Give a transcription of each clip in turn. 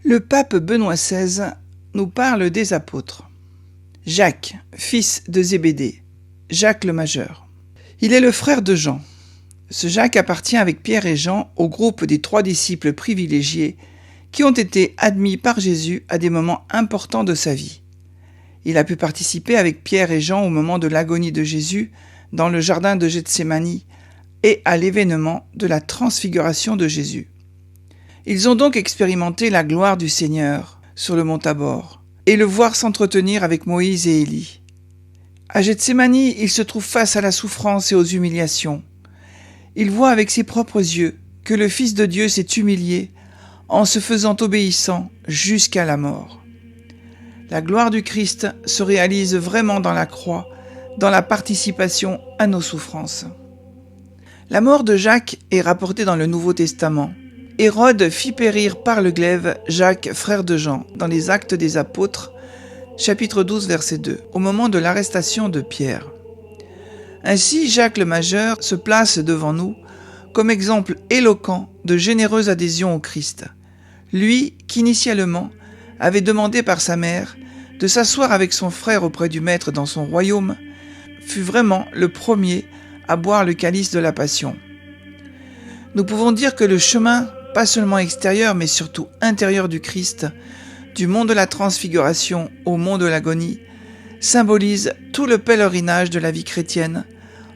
Le pape Benoît XVI nous parle des apôtres. Jacques, fils de Zébédée, Jacques le Majeur. Il est le frère de Jean. Ce Jacques appartient avec Pierre et Jean au groupe des 3 disciples privilégiés qui ont été admis par Jésus à des moments importants de sa vie. Il a pu participer avec Pierre et Jean au moment de l'agonie de Jésus dans le jardin de Gethsémani et à l'événement de la transfiguration de Jésus. Ils ont donc expérimenté la gloire du Seigneur sur le mont Tabor et le voir s'entretenir avec Moïse et Élie. À Gethsémani, il se trouve face à la souffrance et aux humiliations. Il voit avec ses propres yeux que le Fils de Dieu s'est humilié en se faisant obéissant jusqu'à la mort. La gloire du Christ se réalise vraiment dans la croix, dans la participation à nos souffrances. La mort de Jacques est rapportée dans le Nouveau Testament. Hérode fit périr par le glaive Jacques, frère de Jean, dans les Actes des Apôtres, chapitre 12, verset 2, au moment de l'arrestation de Pierre. Ainsi, Jacques le Majeur se place devant nous comme exemple éloquent de généreuse adhésion au Christ. Lui qu'initialement avait demandé par sa mère de s'asseoir avec son frère auprès du Maître dans son royaume, fut vraiment le premier à boire le calice de la Passion. Nous pouvons dire que le chemin, pas seulement extérieur mais surtout intérieur du Christ, du mont de la transfiguration au mont de l'agonie, symbolise tout le pèlerinage de la vie chrétienne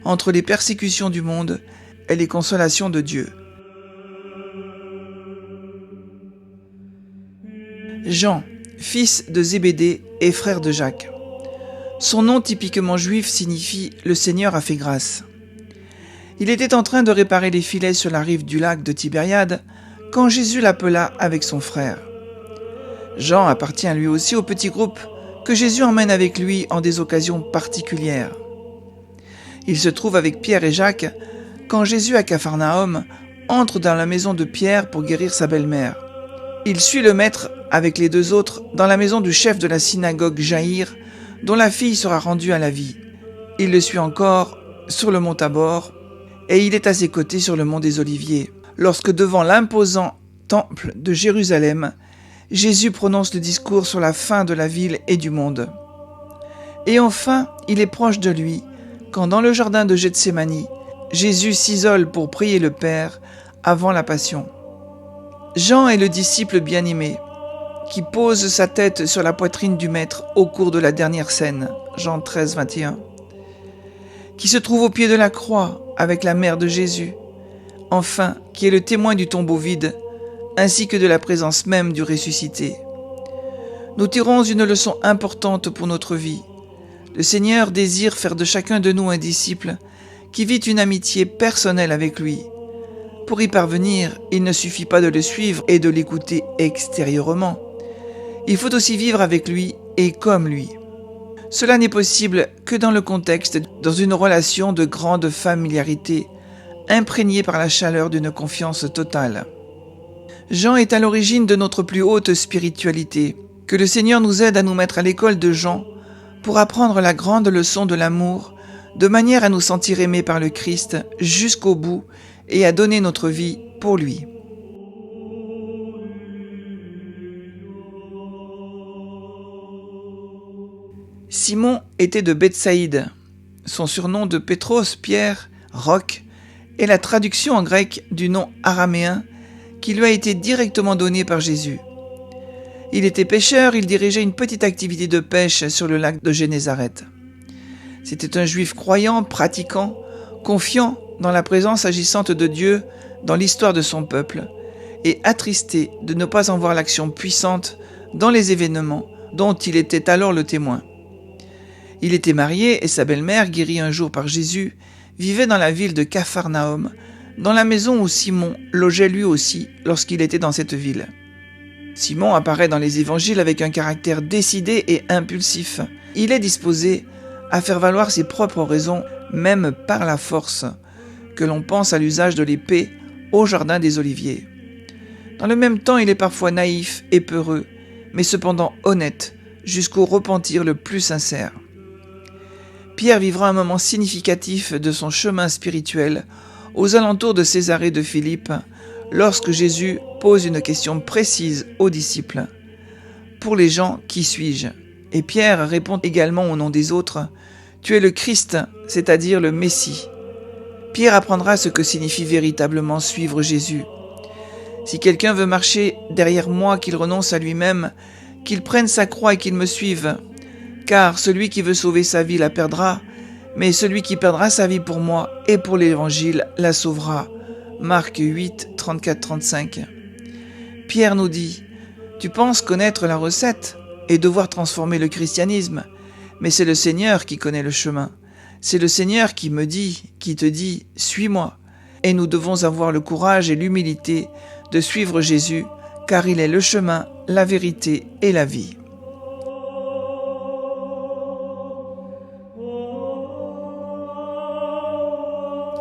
entre les persécutions du monde et les consolations de Dieu. Jean, fils de Zébédée et frère de Jacques. Son nom typiquement juif signifie « le Seigneur a fait grâce ». Il était en train de réparer les filets sur la rive du lac de Tibériade quand Jésus l'appela avec son frère. Jean appartient lui aussi au petit groupe que Jésus emmène avec lui en des occasions particulières. Il se trouve avec Pierre et Jacques quand Jésus à Capharnaüm entre dans la maison de Pierre pour guérir sa belle-mère. Il suit le maître avec les 2 autres dans la maison du chef de la synagogue Jaïr, dont la fille sera rendue à la vie. Il le suit encore sur le mont Tabor et il est à ses côtés sur le mont des Oliviers, lorsque devant l'imposant temple de Jérusalem, Jésus prononce le discours sur la fin de la ville et du monde. Et enfin, il est proche de lui, quand dans le jardin de Gethsémani, Jésus s'isole pour prier le Père avant la Passion. Jean est le disciple bien-aimé, qui pose sa tête sur la poitrine du Maître au cours de la dernière scène, Jean 13, 21, qui se trouve au pied de la croix avec la mère de Jésus, enfin, qui est le témoin du tombeau vide, ainsi que de la présence même du ressuscité. Nous tirons une leçon importante pour notre vie. Le Seigneur désire faire de chacun de nous un disciple qui vit une amitié personnelle avec lui. Pour y parvenir, il ne suffit pas de le suivre et de l'écouter extérieurement. Il faut aussi vivre avec lui et comme lui. Cela n'est possible que dans le contexte, dans une relation de grande familiarité, imprégnée par la chaleur d'une confiance totale. Jean est à l'origine de notre plus haute spiritualité. Que le Seigneur nous aide à nous mettre à l'école de Jean pour apprendre la grande leçon de l'amour, de manière à nous sentir aimés par le Christ jusqu'au bout et à donner notre vie pour lui. Simon était de Bethsaïde. Son surnom de Pétros, Pierre, Roc, est la traduction en grec du nom araméen qui lui a été directement donné par Jésus. Il était pêcheur, il dirigeait une petite activité de pêche sur le lac de Génézareth. C'était un juif croyant, pratiquant, confiant dans la présence agissante de Dieu dans l'histoire de son peuple et attristé de ne pas en voir l'action puissante dans les événements dont il était alors le témoin. Il était marié et sa belle-mère, guérie un jour par Jésus, vivait dans la ville de Capharnaüm, dans la maison où Simon logeait lui aussi lorsqu'il était dans cette ville. Simon apparaît dans les évangiles avec un caractère décidé et impulsif. Il est disposé à faire valoir ses propres raisons, même par la force, que l'on pense à l'usage de l'épée au jardin des Oliviers. Dans le même temps, il est parfois naïf et peureux, mais cependant honnête, jusqu'au repentir le plus sincère. Pierre vivra un moment significatif de son chemin spirituel aux alentours de Césarée de Philippe, lorsque Jésus pose une question précise aux disciples. Pour les gens, qui suis-je ? Et Pierre répond également au nom des autres, tu es le Christ, c'est-à-dire le Messie. Pierre apprendra ce que signifie véritablement suivre Jésus. Si quelqu'un veut marcher derrière moi, qu'il renonce à lui-même, qu'il prenne sa croix et qu'il me suive. Car celui qui veut sauver sa vie la perdra, mais celui qui perdra sa vie pour moi et pour l'Évangile la sauvera. Marc 8, 34-35. Pierre nous dit, tu penses connaître la recette et devoir transformer le christianisme, mais c'est le Seigneur qui connaît le chemin. C'est le Seigneur qui te dit, suis-moi. Et nous devons avoir le courage et l'humilité de suivre Jésus, car il est le chemin, la vérité et la vie.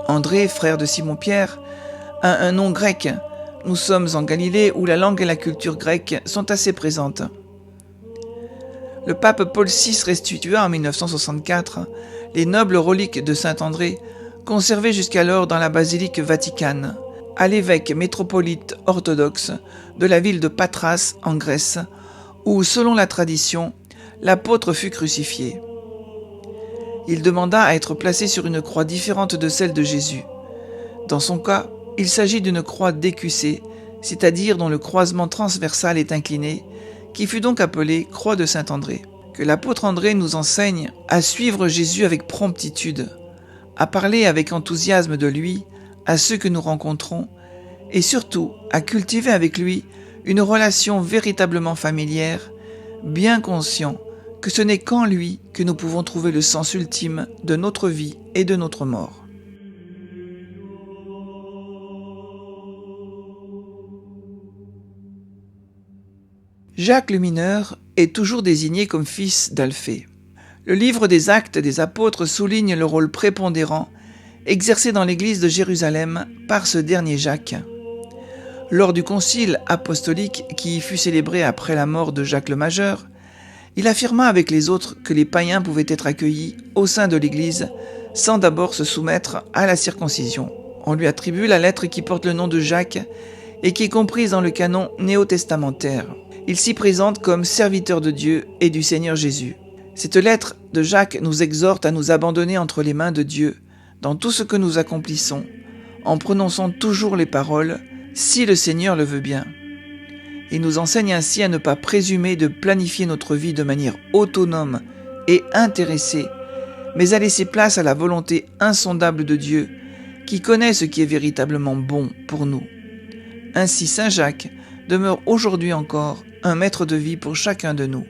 André, frère de Simon-Pierre, a un nom grec. Nous sommes en Galilée où la langue et la culture grecque sont assez présentes. Le pape Paul VI restitua en 1964 les nobles reliques de saint André, conservées jusqu'alors dans la basilique Vaticane, à l'évêque métropolite orthodoxe de la ville de Patras en Grèce, où, selon la tradition, l'apôtre fut crucifié. Il demanda à être placé sur une croix différente de celle de Jésus. Dans son cas, il s'agit d'une croix décussée, c'est-à-dire dont le croisement transversal est incliné, qui fut donc appelée croix de saint André. Que l'apôtre André nous enseigne à suivre Jésus avec promptitude, à parler avec enthousiasme de lui à ceux que nous rencontrons, et surtout à cultiver avec lui une relation véritablement familière, bien conscient que ce n'est qu'en lui que nous pouvons trouver le sens ultime de notre vie et de notre mort. Jacques le Mineur est toujours désigné comme fils d'Alphée. Le livre des Actes des Apôtres souligne le rôle prépondérant exercé dans l'église de Jérusalem par ce dernier Jacques. Lors du concile apostolique qui fut célébré après la mort de Jacques le Majeur, il affirma avec les autres que les païens pouvaient être accueillis au sein de l'Église sans d'abord se soumettre à la circoncision. On lui attribue la lettre qui porte le nom de Jacques et qui est comprise dans le canon néo-testamentaire. Il s'y présente comme serviteur de Dieu et du Seigneur Jésus. Cette lettre de Jacques nous exhorte à nous abandonner entre les mains de Dieu dans tout ce que nous accomplissons, en prononçant toujours les paroles « si le Seigneur le veut bien ». Il nous enseigne ainsi à ne pas présumer de planifier notre vie de manière autonome et intéressée, mais à laisser place à la volonté insondable de Dieu, qui connaît ce qui est véritablement bon pour nous. Ainsi, saint Jacques demeure aujourd'hui encore un maître de vie pour chacun de nous.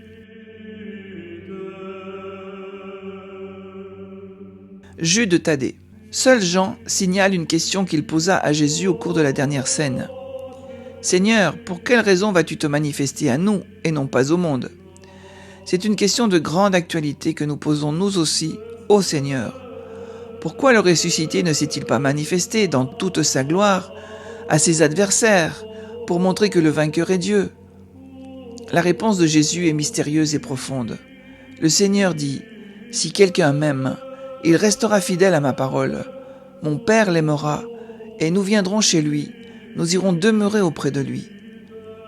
Jude Thaddée. Seul Jean signale une question qu'il posa à Jésus au cours de la dernière scène. « Seigneur, pour quelle raison vas-tu te manifester à nous et non pas au monde ?» C'est une question de grande actualité que nous posons nous aussi au Seigneur. Pourquoi le ressuscité ne s'est-il pas manifesté dans toute sa gloire à ses adversaires pour montrer que le vainqueur est Dieu ? La réponse de Jésus est mystérieuse et profonde. Le Seigneur dit « Si quelqu'un m'aime, il restera fidèle à ma parole. Mon Père l'aimera, et nous viendrons chez lui, nous irons demeurer auprès de lui. »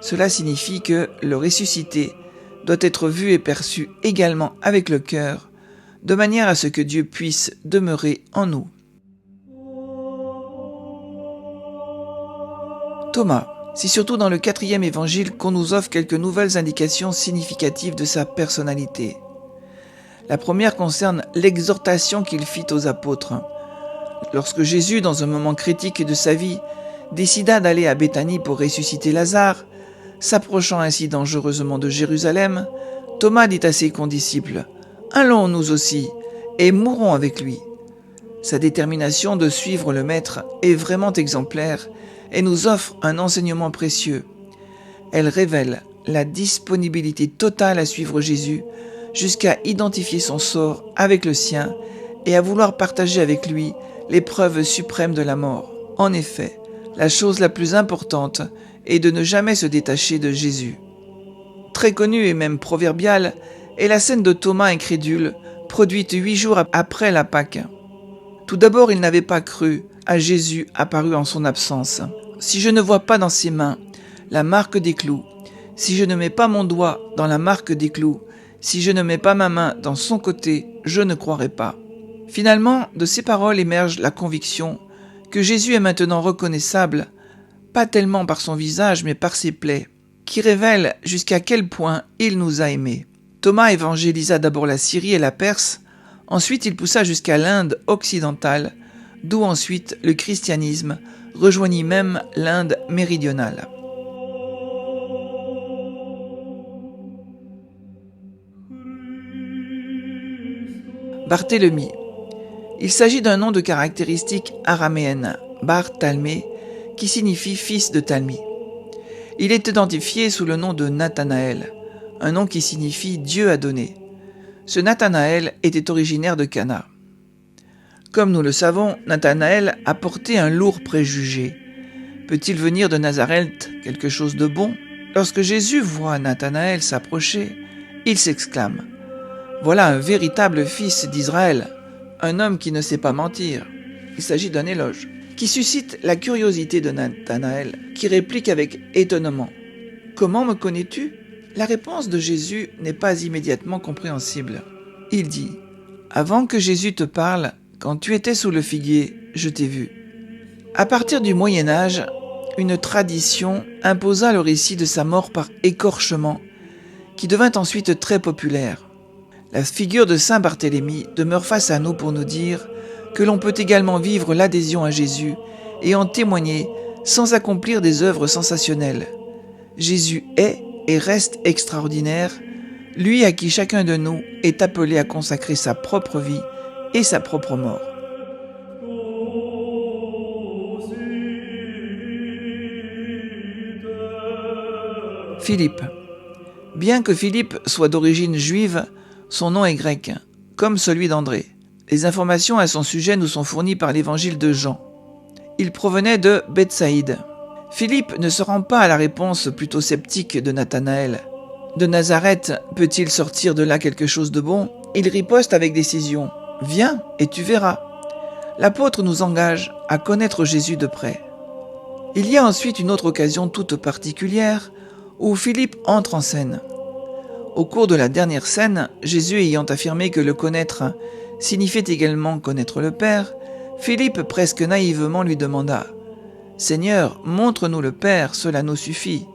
Cela signifie que le ressuscité doit être vu et perçu également avec le cœur, de manière à ce que Dieu puisse demeurer en nous. Thomas. C'est surtout dans le 4e évangile qu'on nous offre quelques nouvelles indications significatives de sa personnalité. La première concerne l'exhortation qu'il fit aux apôtres. Lorsque Jésus, dans un moment critique de sa vie, décida d'aller à Béthanie pour ressusciter Lazare, s'approchant ainsi dangereusement de Jérusalem, Thomas dit à ses condisciples « Allons nous aussi, et mourons avec lui ». Sa détermination de suivre le Maître est vraiment exemplaire et nous offre un enseignement précieux. Elle révèle la disponibilité totale à suivre Jésus jusqu'à identifier son sort avec le sien et à vouloir partager avec lui l'épreuve suprême de la mort. En effet, la chose la plus importante est de ne jamais se détacher de Jésus. Très connue et même proverbiale est la scène de Thomas incrédule, produite 8 jours après la Pâque. Tout d'abord, il n'avait pas cru à Jésus apparu en son absence. si je ne vois pas dans ses mains la marque des clous, si je ne mets pas mon doigt dans la marque des clous, si je ne mets pas ma main dans son côté, je ne croirai pas. » Finalement, de ces paroles émerge la conviction que Jésus est maintenant reconnaissable, pas tellement par son visage, mais par ses plaies, qui révèlent jusqu'à quel point il nous a aimés. Thomas évangélisa d'abord la Syrie et la Perse, ensuite il poussa jusqu'à l'Inde occidentale, d'où ensuite le christianisme rejoignit même l'Inde méridionale. Barthélemy. Il s'agit d'un nom de caractéristique araméenne, Bar Talmé, qui signifie fils de Talmi. Il est identifié sous le nom de Nathanaël, un nom qui signifie Dieu a donné. Ce Nathanaël était originaire de Cana. Comme nous le savons, Nathanaël a porté un lourd préjugé. Peut-il venir de Nazareth quelque chose de bon ? Lorsque Jésus voit Nathanaël s'approcher, il s'exclame : « Voilà un véritable fils d'Israël, un homme qui ne sait pas mentir. » Il s'agit d'un éloge qui suscite la curiosité de Nathanaël, qui réplique avec étonnement : « Comment me connais-tu ? » La réponse de Jésus n'est pas immédiatement compréhensible. Il dit : « Avant que Jésus te parle, quand tu étais sous le figuier, je t'ai vu. » À partir du Moyen Âge, une tradition imposa le récit de sa mort par écorchement, qui devint ensuite très populaire. La figure de Saint Barthélemy demeure face à nous pour nous dire que l'on peut également vivre l'adhésion à Jésus et en témoigner sans accomplir des œuvres sensationnelles. Jésus est et reste extraordinaire, lui à qui chacun de nous est appelé à consacrer sa propre vie et sa propre mort. Philippe. Bien que Philippe soit d'origine juive, son nom est grec, comme celui d'André. Les informations à son sujet nous sont fournies par l'évangile de Jean. Il provenait de Bethsaïde. Philippe ne se rend pas à la réponse plutôt sceptique de Nathanaël. De Nazareth peut-il sortir de là quelque chose de bon ? Il riposte avec décision : « Viens et tu verras. » L'apôtre nous engage à connaître Jésus de près. Il y a ensuite une autre occasion toute particulière où Philippe entre en scène. Au cours de la dernière scène, Jésus ayant affirmé que le connaître signifiait également connaître le Père, Philippe presque naïvement lui demanda : « Seigneur, montre-nous le Père, cela nous suffit. »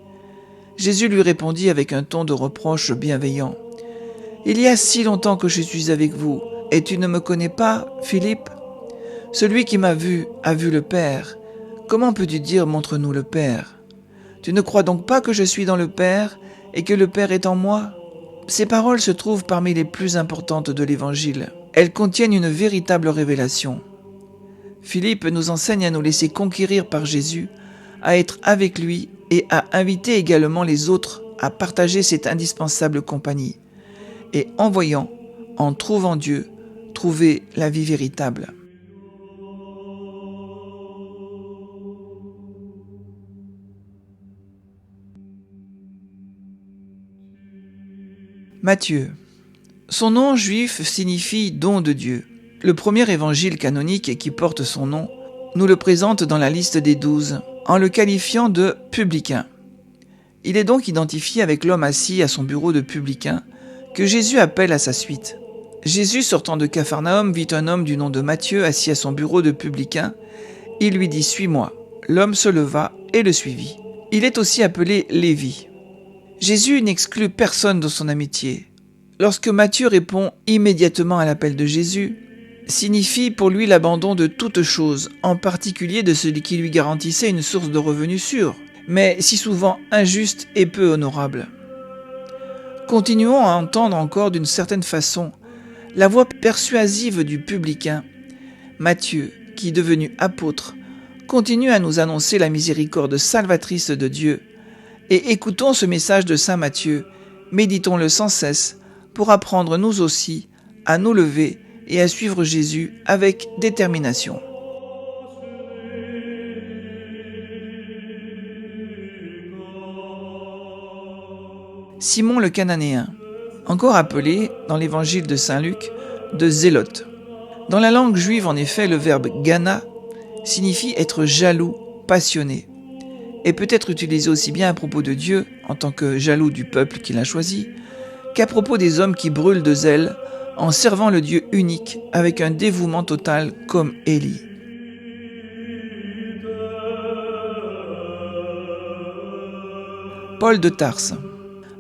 Jésus lui répondit avec un ton de reproche bienveillant : « Il y a si longtemps que je suis avec vous, et tu ne me connais pas, Philippe ? Celui qui m'a vu a vu le Père. Comment peux-tu dire : montre-nous le Père ? Tu ne crois donc pas que je suis dans le Père et que le Père est en moi ? » Ces paroles se trouvent parmi les plus importantes de l'Évangile. Elles contiennent une véritable révélation. Philippe nous enseigne à nous laisser conquérir par Jésus, à être avec lui et à inviter également les autres à partager cette indispensable compagnie. Et en voyant, en trouvant Dieu, trouver la vie véritable. Matthieu. Son nom juif signifie don de Dieu. Le premier évangile canonique qui porte son nom nous le présente dans la liste des 12, en le qualifiant de publicain. Il est donc identifié avec l'homme assis à son bureau de publicain, que Jésus appelle à sa suite. Jésus, sortant de Capharnaüm, vit un homme du nom de Matthieu assis à son bureau de publicain. Il lui dit : « Suis-moi ». L'homme se leva et le suivit. Il est aussi appelé Lévi. Jésus n'exclut personne de son amitié. Lorsque Matthieu répond immédiatement à l'appel de Jésus, signifie pour lui l'abandon de toute chose, en particulier de celui qui lui garantissait une source de revenus sûre, mais si souvent injuste et peu honorable. Continuons à entendre encore d'une certaine façon la voix persuasive du publicain. Matthieu, qui devenu apôtre, continue à nous annoncer la miséricorde salvatrice de Dieu. Et écoutons ce message de saint Matthieu, méditons-le sans cesse pour apprendre nous aussi à nous lever et à suivre Jésus avec détermination. Simon le Cananéen, encore appelé, dans l'évangile de saint Luc, de zélote. Dans la langue juive, en effet, le verbe gana signifie être jaloux, passionné. et peut être utilisé aussi bien à propos de Dieu, en tant que jaloux du peuple qu'il a choisi, qu'à propos des hommes qui brûlent de zèle en servant le Dieu unique avec un dévouement total comme Élie. Paul de Tarse.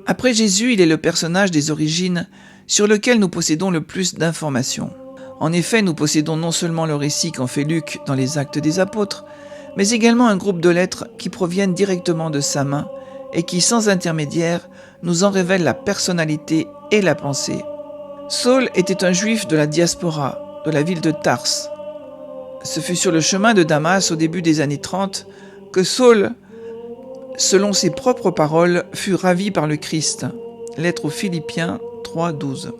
Après Jésus, il est le personnage des origines sur lequel nous possédons le plus d'informations. En effet, nous possédons non seulement le récit qu'en fait Luc dans les Actes des Apôtres, mais également un groupe de lettres qui proviennent directement de sa main et qui, sans intermédiaire, nous en révèlent la personnalité et la pensée. Saul était un juif de la diaspora, de la ville de Tarse. Ce fut sur le chemin de Damas au début des années 30 que Saul, selon ses propres paroles, fut ravi par le Christ. Lettre aux Philippiens 3:12.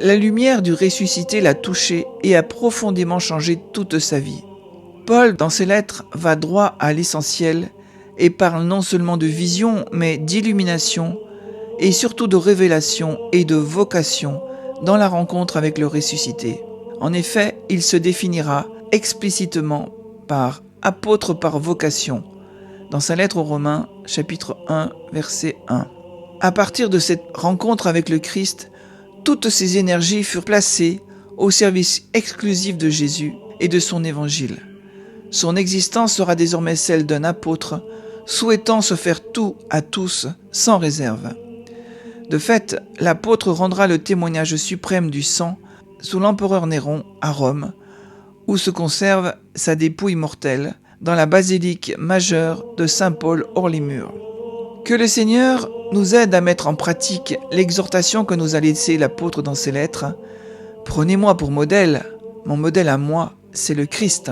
La lumière du ressuscité l'a touché et a profondément changé toute sa vie. Paul, dans ses lettres, va droit à l'essentiel et parle non seulement de vision, mais d'illumination et surtout de révélation et de vocation dans la rencontre avec le ressuscité. En effet, il se définira explicitement par apôtre par vocation dans sa lettre aux Romains, chapitre 1, verset 1. À partir de cette rencontre avec le Christ, toutes ses énergies furent placées au service exclusif de Jésus et de son évangile. Son existence sera désormais celle d'un apôtre, souhaitant se faire tout à tous sans réserve. De fait, l'apôtre rendra le témoignage suprême du sang sous l'empereur Néron à Rome, où se conserve sa dépouille mortelle dans la basilique majeure de Saint-Paul hors les murs. Que le Seigneur nous aide à mettre en pratique l'exhortation que nous a laissée l'apôtre dans ses lettres. Prenez-moi pour modèle, mon modèle à moi, c'est le Christ.